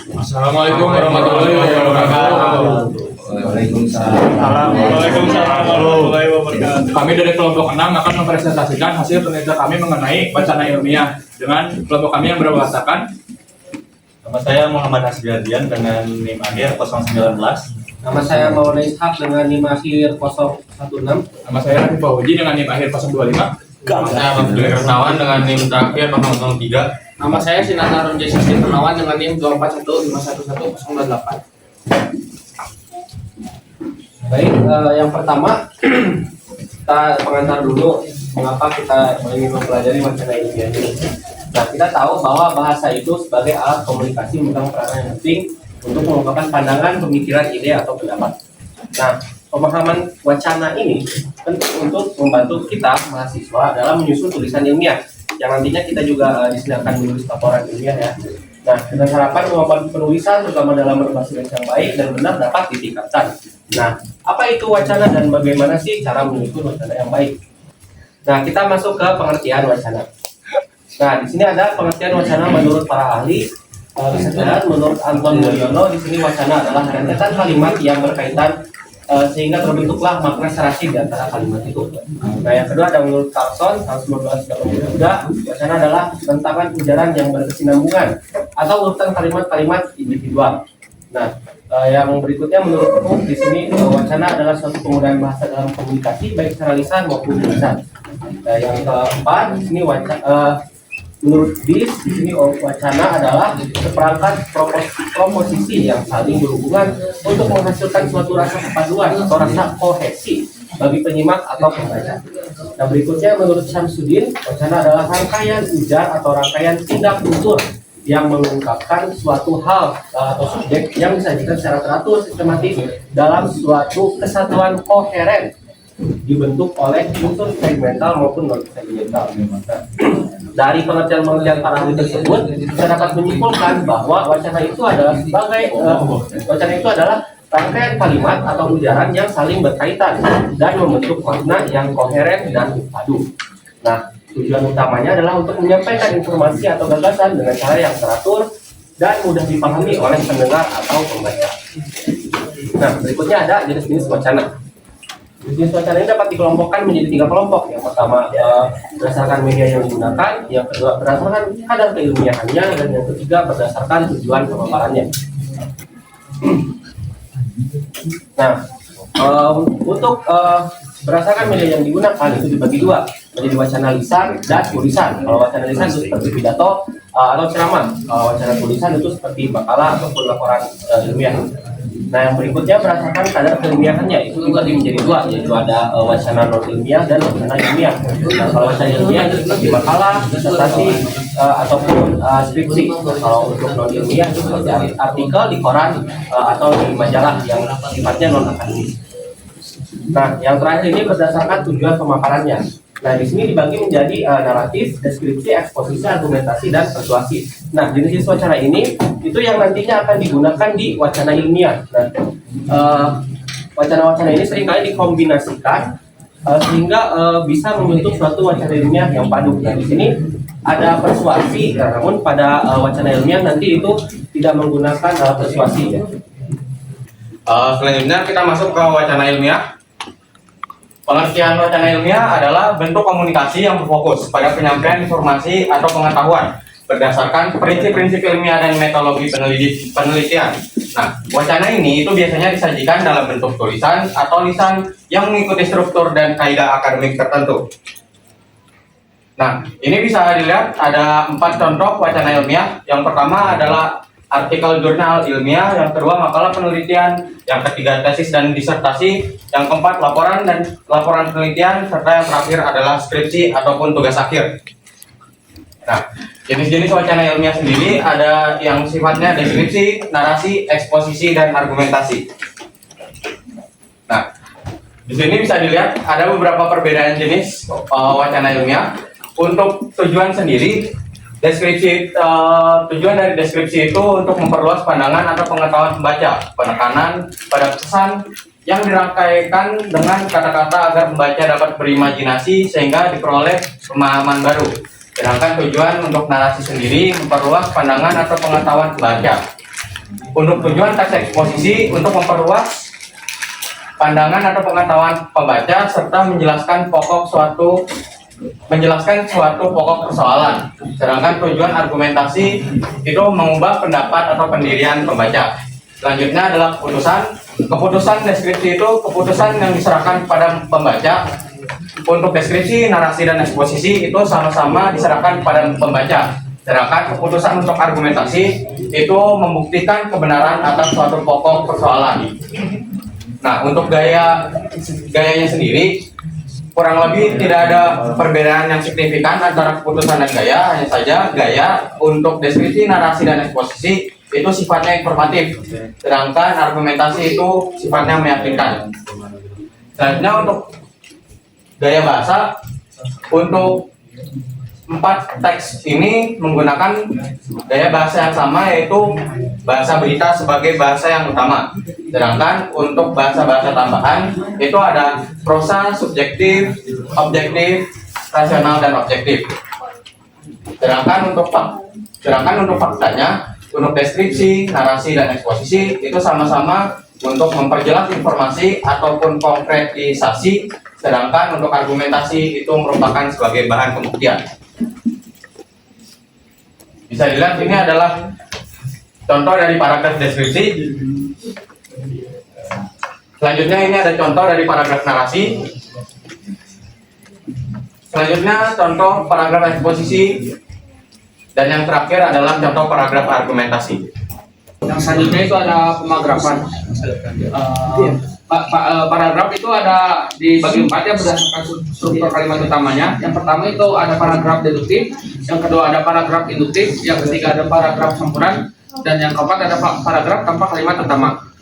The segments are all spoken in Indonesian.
Assalamualaikum warahmatullahi wabarakatuh. Waalaikumsalam. Waalaikumsalam warahmatullahi wabarakatuh. Kami dari kelompok 6 akan mempresentasikan hasil penelitian kami mengenai wacana ilmiah dengan kelompok kami yang berbahasakan. Nama saya Muhammad Hasbiardian dengan NIM akhir 019. Nama saya Maulana Ishak dengan NIM akhir 016. Nama saya Raffi Fauji dengan NIM akhir 025. Nama saya Abdul Kernawan dengan NIM terakhir 003. Nama saya Sinan Harun Jessica Kernawan dengan NIM 241511108. Baik, yang pertama kita pengantar dulu mengapa kita ingin mempelajari wacana ilmiah ini. Nah, kita tahu bahwa bahasa itu sebagai alat komunikasi memegang peranan yang penting untuk mengungkapkan pandangan, pemikiran, ide atau pendapat. Nah, pemahaman wacana ini penting untuk membantu kita mahasiswa dalam menyusun tulisan ilmiah yang nantinya kita juga di sini akan menulis laporan ilmiah ya. Nah, dengan harapan kemampuan penulisan terutama dalam berbahasa Indonesia yang baik dan benar dapat ditingkatkan. Nah, apa itu wacana dan bagaimana sih cara menyusun wacana yang baik? Nah, kita masuk ke pengertian wacana. Nah, di sini ada pengertian wacana menurut para ahli. Misalnya menurut Anton Mulyono, di sini wacana adalah rentetan kalimat yang berkaitan sehingga terbentuklah makna serasi di antara kalimat itu. Nah, yang kedua ada menurut Carlson tahun 1983, wacana adalah bentangan ujaran yang berkesinambungan atau urutan kalimat-kalimat individual. Nah, yang berikutnya menurut Cook di sini wacana adalah suatu penggunaan bahasa dalam komunikasi baik secara lisan maupun tulisan. Yang keempat di sini menurut Bis di sini wacana adalah seperangkat proposisi yang saling berhubungan untuk menghasilkan suatu rasa kepaduan atau rasa kohesi bagi penyimak atau pembaca. Nah, berikutnya menurut Syamsuddin, wacana adalah rangkaian ujar atau rangkaian tindak unsur yang mengungkapkan suatu hal atau subjek yang disajikan secara teratur sistematis dalam suatu kesatuan koheren dibentuk oleh unsur segmental maupun non segmental. Nah, dari pengertian para ahli tersebut kita dapat menyimpulkan bahwa wacana itu adalah rangkaian kalimat atau ujaran yang saling berkaitan dan membentuk makna yang koheren dan padu. Nah, tujuan utamanya adalah untuk menyampaikan informasi atau gagasan dengan cara yang teratur dan mudah dipahami oleh pendengar atau pembaca. Nah, berikutnya ada jenis-jenis wacana. Jenis wacana ini dapat dikelompokkan menjadi 3 kelompok. Yang pertama berdasarkan media yang digunakan, yang kedua berdasarkan kadar keilmiahannya, dan yang ketiga berdasarkan tujuan pemaparannya. Nah, untuk berdasarkan media yang digunakan itu dibagi 2 menjadi wacana lisan dan tulisan. Kalau wacana lisan itu seperti pidato atau ceramah. Kalau wacana tulisan itu seperti makalah ataupun laporan ilmiah. Nah, yang berikutnya berdasarkan kadar keilmiahannya itu juga menjadi 2, yaitu ada wacana non ilmiah dan wacana ilmiah. Nah, kalau wacana ilmiah itu seperti makalah, disertasi ataupun skripsi. Kalau untuk non ilmiah itu seperti artikel di koran atau di majalah yang sifatnya non akademis. Nah, yang terakhir ini berdasarkan tujuan pemaparannya. Nah, di sini dibagi menjadi naratif, deskripsi, eksposisi, argumentasi, dan persuasi. Nah, jenis wacana ini itu yang nantinya akan digunakan di wacana ilmiah. Nah, wacana-wacana ini seringkali dikombinasikan sehingga bisa membentuk suatu wacana ilmiah yang padu. Nah, di sini ada persuasi, namun pada wacana ilmiah nanti itu tidak menggunakan persuasi. Ya. Selanjutnya kita masuk ke wacana ilmiah. Pengertian wacana ilmiah adalah bentuk komunikasi yang berfokus pada penyampaian informasi atau pengetahuan berdasarkan prinsip-prinsip ilmiah dan metodologi penelitian. Nah, wacana ini itu biasanya disajikan dalam bentuk tulisan atau lisan yang mengikuti struktur dan kaidah akademik tertentu. Nah, ini bisa dilihat ada 4 contoh wacana ilmiah. Yang pertama adalah artikel jurnal ilmiah, yang kedua makalah penelitian, yang ketiga tesis dan disertasi, yang keempat laporan penelitian, serta yang terakhir adalah skripsi ataupun tugas akhir. Nah, jenis-jenis wacana ilmiah sendiri ada yang sifatnya deskripsi, narasi, eksposisi, dan argumentasi. Nah, di sini bisa dilihat ada beberapa perbedaan jenis wacana ilmiah. Untuk tujuan sendiri, tujuan dari deskripsi itu untuk memperluas pandangan atau pengetahuan pembaca, penekanan pada pesan yang dirangkaikan dengan kata-kata agar pembaca dapat berimajinasi sehingga diperoleh pemahaman baru. Sedangkan tujuan untuk narasi sendiri memperluas pandangan atau pengetahuan pembaca. Untuk tujuan teks eksposisi untuk memperluas pandangan atau pengetahuan pembaca serta menjelaskan suatu pokok persoalan. Sedangkan tujuan argumentasi itu mengubah pendapat atau pendirian pembaca. Selanjutnya adalah keputusan. Keputusan deskripsi itu keputusan yang diserahkan kepada pembaca. Untuk deskripsi, narasi, dan eksposisi itu sama-sama diserahkan kepada pembaca. Sedangkan keputusan untuk argumentasi itu membuktikan kebenaran atas suatu pokok persoalan. Nah, untuk gayanya sendiri kurang lebih tidak ada perbedaan yang signifikan antara keputusan dan gaya. Hanya saja gaya untuk deskripsi, narasi, dan eksposisi itu sifatnya informatif, sedangkan argumentasi itu sifatnya meyakinkan. Selanjutnya untuk gaya bahasa, untuk 4 teks ini menggunakan gaya bahasa yang sama, yaitu bahasa berita sebagai bahasa yang utama. Sedangkan untuk bahasa-bahasa tambahan itu ada prosa, subjektif, objektif, rasional, dan objektif. Sedangkan untuk faktanya, untuk deskripsi, narasi, dan eksposisi itu sama-sama untuk memperjelas informasi ataupun konkretisasi. Sedangkan untuk argumentasi itu merupakan sebagai bahan pembuktian. Bisa dilihat ini adalah contoh dari paragraf deskripsi. Selanjutnya ini ada contoh dari paragraf narasi. Selanjutnya contoh paragraf eksposisi. Dan yang terakhir adalah contoh paragraf argumentasi. Yang selanjutnya itu ada pemagrapan. Paragraf itu ada dibagi 4 ya berdasarkan struktur kalimat utamanya. Yang pertama itu ada paragraf deduktif, yang kedua ada paragraf induktif, yang ketiga ada paragraf campuran, dan yang keempat ada paragraf tanpa kalimat utama.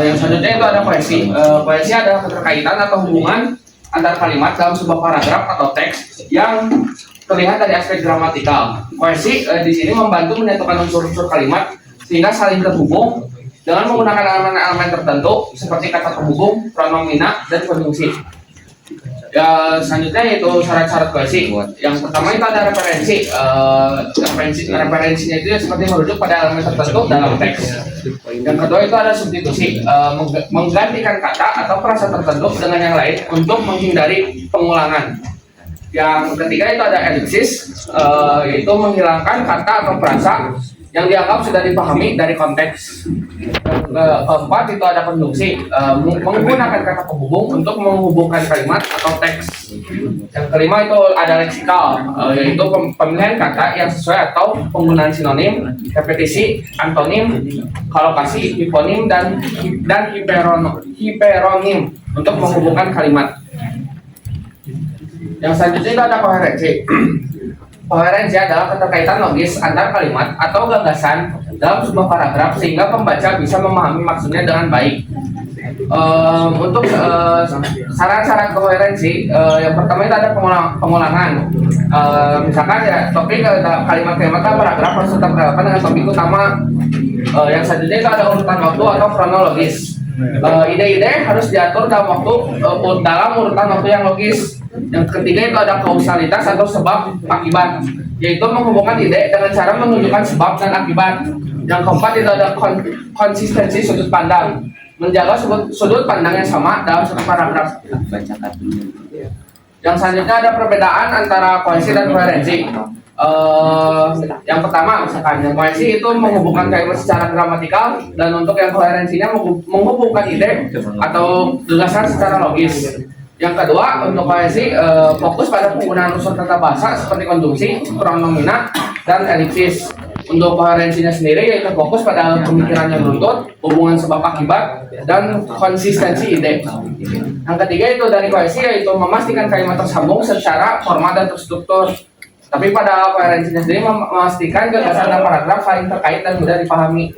Yang selanjutnya itu ada koherensi. Koherensi adalah keterkaitan atau hubungan antar kalimat dalam sebuah paragraf atau teks yang terlihat dari aspek gramatikal. Koherensi di sini membantu menyatukan unsur-unsur kalimat sehingga saling terhubung dengan menggunakan elemen-elemen tertentu seperti kata penghubung, pronomina, dan konjungsi. Ya, selanjutnya yaitu syarat-syarat koherensi. Yang pertama itu ada referensi. Referensinya itu seperti merujuk pada elemen tertentu dalam teks. Yang kedua itu ada substitusi, menggantikan kata atau frasa tertentu dengan yang lain untuk menghindari pengulangan. Yang ketiga itu ada elipsis, yaitu menghilangkan kata atau frasa yang dianggap sudah dipahami dari konteks. Keempat itu ada konjungsi, menggunakan kata penghubung untuk menghubungkan kalimat atau teks. Yang kelima itu ada leksikal, yaitu pemilihan kata yang sesuai atau penggunaan sinonim, repetisi, antonim, kolokasi, hiponim, dan hiperonim untuk menghubungkan kalimat. Yang selanjutnya itu ada koherensi. Koherensi adalah keterkaitan logis antar kalimat atau gagasan dalam sebuah paragraf sehingga pembaca bisa memahami maksudnya dengan baik. Untuk syarat-syarat koherensi, yang pertama itu ada pengulangan. Misalkan ya topik kalimat-kalimat paragraf harus tetap relevan dengan topik utama. Yang selanjutnya itu ada urutan waktu atau kronologis. Ide-ide harus diatur dalam urutan waktu yang logis. Yang ketiga itu ada kausalitas atau sebab akibat, yaitu menghubungkan ide dengan cara menunjukkan sebab dan akibat. Yang keempat itu ada konsistensi sudut pandang, menjaga sudut pandang yang sama dalam satu paragraf. Yang selanjutnya ada perbedaan antara koherensi dan koherensi. Yang pertama misalkan yang koherensi itu menghubungkan kalimat secara gramatikal, dan untuk yang koherensinya menghubungkan ide atau gagasan secara logis. Yang kedua, untuk koherensi fokus pada penggunaan unsur tata bahasa seperti konjungsi, pronomina, dan elipsis. Untuk koherensinya sendiri yaitu fokus pada pemikiran yang beruntut, hubungan sebab akibat, dan konsistensi ide. Yang ketiga itu dari koherensi yaitu memastikan kalimat tersambung secara formal dan terstruktur. Tapi pada koherensinya sendiri memastikan gagasan dan paragraf saling terkait dan mudah dipahami.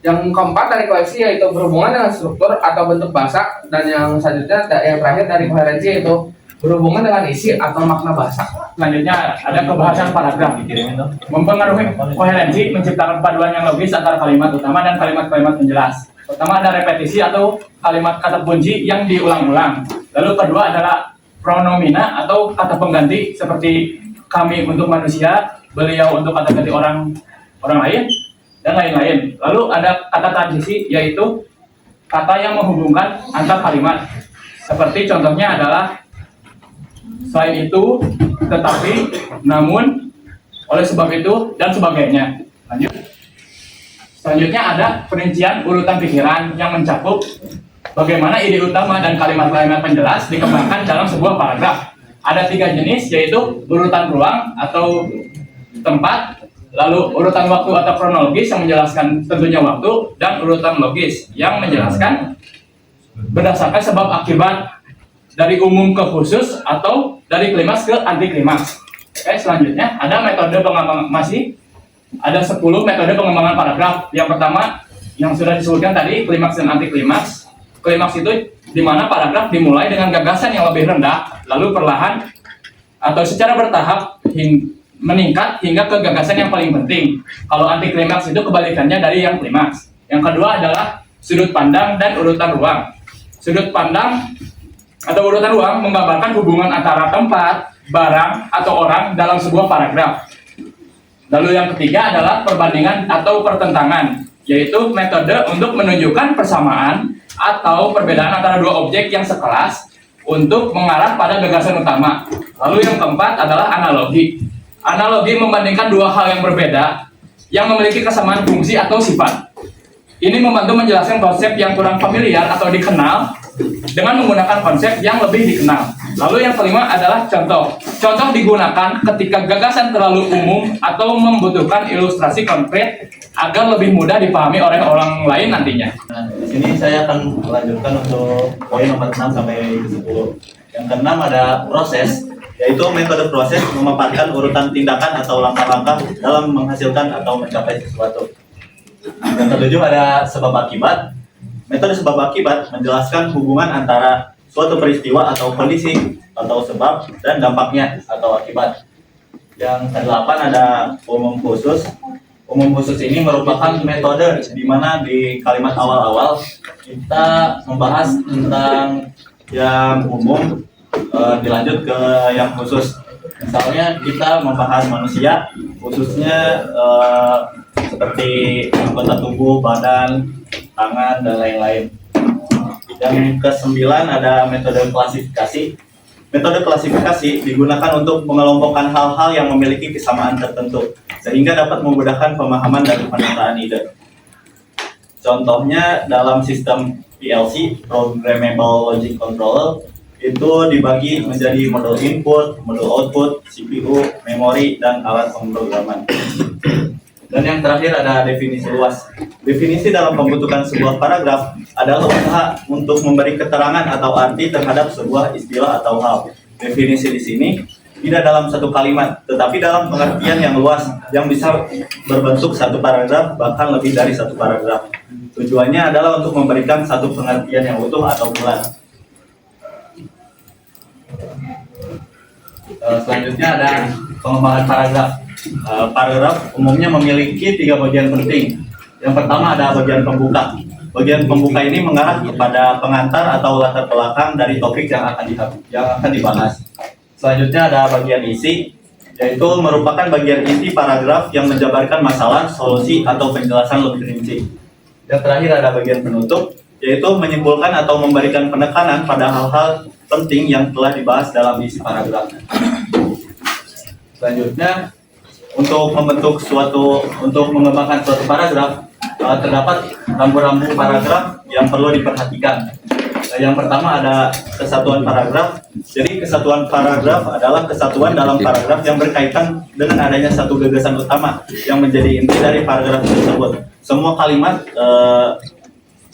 Yang keempat dari koherensi yaitu berhubungan dengan struktur atau bentuk bahasa, dan yang selanjutnya yang terakhir dari koherensi yaitu berhubungan dengan isi atau makna bahasa. Selanjutnya ada kebahasan paragraf. Mempengaruhi koherensi menciptakan paduan yang logis antara kalimat utama dan kalimat-kalimat penjelas. Pertama ada repetisi atau kalimat kata kunci yang diulang-ulang. Lalu kedua adalah pronomina atau kata pengganti seperti kami untuk manusia, beliau untuk kata ganti orang lain. dan lain-lain. Lalu ada kata transisi, yaitu kata yang menghubungkan antar kalimat. Seperti contohnya adalah selain itu, tetapi, namun, oleh sebab itu, dan sebagainya. Lanjut. Selanjutnya ada perincian urutan pikiran yang mencakup bagaimana ide utama dan kalimat-kalimat penjelas dikembangkan dalam sebuah paragraf. Ada 3 jenis, yaitu urutan ruang atau tempat, lalu urutan waktu atau kronologis yang menjelaskan tentunya waktu, dan urutan logis yang menjelaskan berdasarkan sebab akibat dari umum ke khusus atau dari klimaks ke anti klimaks. Oke, selanjutnya ada metode pengembangan, masih ada 10 metode pengembangan paragraf. Yang pertama yang sudah disebutkan tadi, klimaks dan anti klimaks. Klimaks itu di mana paragraf dimulai dengan gagasan yang lebih rendah, lalu perlahan atau secara bertahap meningkat hingga ke gagasan yang paling penting. Kalau anti klimaks itu kebalikannya dari yang klimaks. Yang kedua adalah sudut pandang dan urutan ruang. Sudut pandang atau urutan ruang menggambarkan hubungan antara tempat, barang, atau orang dalam sebuah paragraf. Lalu yang ketiga adalah perbandingan atau pertentangan, yaitu metode untuk menunjukkan persamaan atau perbedaan antara dua objek yang sekelas untuk mengarah pada gagasan utama. Lalu yang keempat adalah analogi. Analogi membandingkan dua hal yang berbeda yang memiliki kesamaan fungsi atau sifat. Ini membantu menjelaskan konsep yang kurang familiar atau dikenal dengan menggunakan konsep yang lebih dikenal. Lalu yang kelima adalah contoh. Contoh digunakan ketika gagasan terlalu umum atau membutuhkan ilustrasi konkret agar lebih mudah dipahami oleh orang lain nantinya. Nah, di sini saya akan melanjutkan untuk poin nomor 6 sampai 10. Yang keenam ada proses, yaitu metode proses memaparkan urutan tindakan atau langkah-langkah dalam menghasilkan atau mencapai sesuatu. Yang ketujuh ada sebab akibat. Metode sebab akibat menjelaskan hubungan antara suatu peristiwa atau kondisi atau sebab dan dampaknya atau akibat. Yang kedelapan ada umum khusus. Umum khusus ini merupakan metode di mana di kalimat awal-awal kita membahas tentang yang umum, dilanjut ke yang khusus. Misalnya kita membahas manusia, khususnya seperti anggota tubuh, badan, tangan, dan lain-lain. Yang kesembilan ada metode klasifikasi. Metode klasifikasi digunakan untuk mengelompokkan hal-hal yang memiliki kesamaan tertentu, sehingga dapat memudahkan pemahaman dan penataan ide. Contohnya dalam sistem PLC, Programmable Logic Controller, itu dibagi menjadi modul input, modul output, CPU, memori, dan alat pemrograman. Dan yang terakhir ada definisi luas. Definisi dalam pembentukan sebuah paragraf adalah usaha untuk memberi keterangan atau arti terhadap sebuah istilah atau hal. Definisi di sini tidak dalam satu kalimat, tetapi dalam pengertian yang luas yang bisa berbentuk satu paragraf, bahkan lebih dari satu paragraf. Tujuannya adalah untuk memberikan satu pengertian yang utuh atau bulat. Selanjutnya ada pengembangan paragraf. Paragraf umumnya memiliki 3 bagian penting. Yang pertama ada bagian pembuka. Bagian pembuka ini mengarah kepada pengantar atau latar belakang dari topik yang akan dibahas. Selanjutnya ada bagian isi, yaitu merupakan bagian inti paragraf yang menjabarkan masalah, solusi, atau penjelasan lebih rinci. Yang terakhir ada bagian penutup, yaitu menyimpulkan atau memberikan penekanan pada hal-hal penting yang telah dibahas dalam isi paragraf. Selanjutnya, untuk mengembangkan suatu paragraf, terdapat rambu-rambu paragraf yang perlu diperhatikan. Yang pertama ada kesatuan paragraf. Jadi kesatuan paragraf adalah kesatuan dalam paragraf yang berkaitan dengan adanya satu gagasan utama yang menjadi inti dari paragraf tersebut. Semua kalimat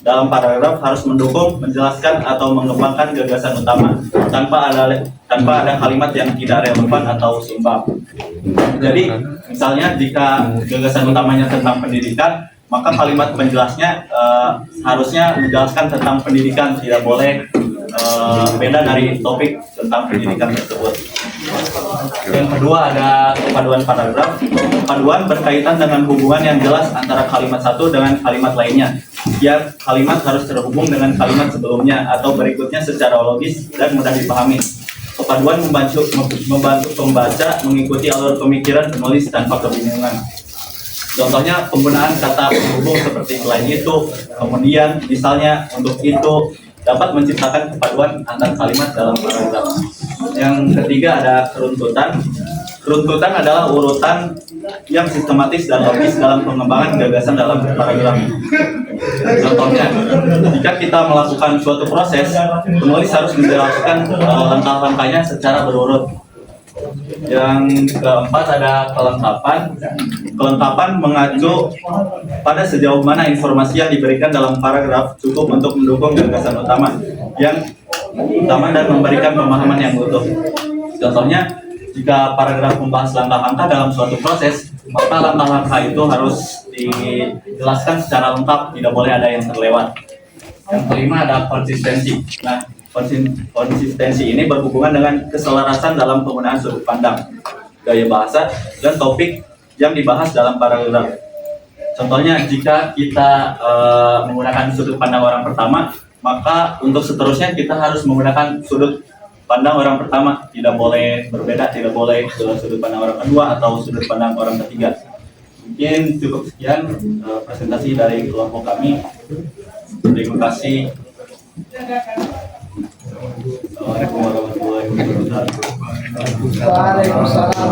dalam paragraf harus mendukung, menjelaskan, atau mengembangkan gagasan utama tanpa ada kalimat yang tidak relevan atau sumbang. Jadi misalnya jika gagasan utamanya tentang pendidikan, maka kalimat penjelasnya harusnya menjelaskan tentang pendidikan, tidak boleh beda dari topik tentang pendidikan tersebut. Yang kedua ada paduan paragraf. Paduan berkaitan dengan hubungan yang jelas antara kalimat satu dengan kalimat lainnya. Setiap kalimat harus terhubung dengan kalimat sebelumnya atau berikutnya secara logis dan mudah dipahami. Kepaduan membantu pembaca mengikuti alur pemikiran penulis tanpa kebingungan. Contohnya penggunaan kata penghubung seperti selain itu, kemudian misalnya untuk itu dapat menciptakan kepaduan antar kalimat dalam paragraf. Yang ketiga ada keruntutan. Keruntutan adalah urutan yang sistematis dan logis dalam pengembangan gagasan dalam paragraf. Contohnya, jika kita melakukan suatu proses, penulis harus menjelaskan langkah-langkahnya secara berurut. Yang keempat ada kelengkapan. Kelengkapan mengacu pada sejauh mana informasi yang diberikan dalam paragraf cukup untuk mendukung gagasan utama dan memberikan pemahaman yang utuh. Contohnya, jika paragraf membahas langkah-langkah dalam suatu proses, maka langkah-langkah itu harus dijelaskan secara lengkap, tidak boleh ada yang terlewat. Yang kelima ada konsistensi. Nah, konsistensi ini berhubungan dengan keselarasan dalam penggunaan sudut pandang, gaya bahasa, dan topik yang dibahas dalam paragraf. Contohnya, jika kita menggunakan sudut pandang orang pertama, maka untuk seterusnya kita harus menggunakan sudut pandang orang pertama, tidak boleh berbeda, tidak boleh sudut pandang orang kedua atau sudut pandang orang ketiga. Mungkin cukup sekian presentasi dari kelompok kami. Terima kasih. Assalamualaikum warahmatullahi wabarakatuh. Waalaikumsalam.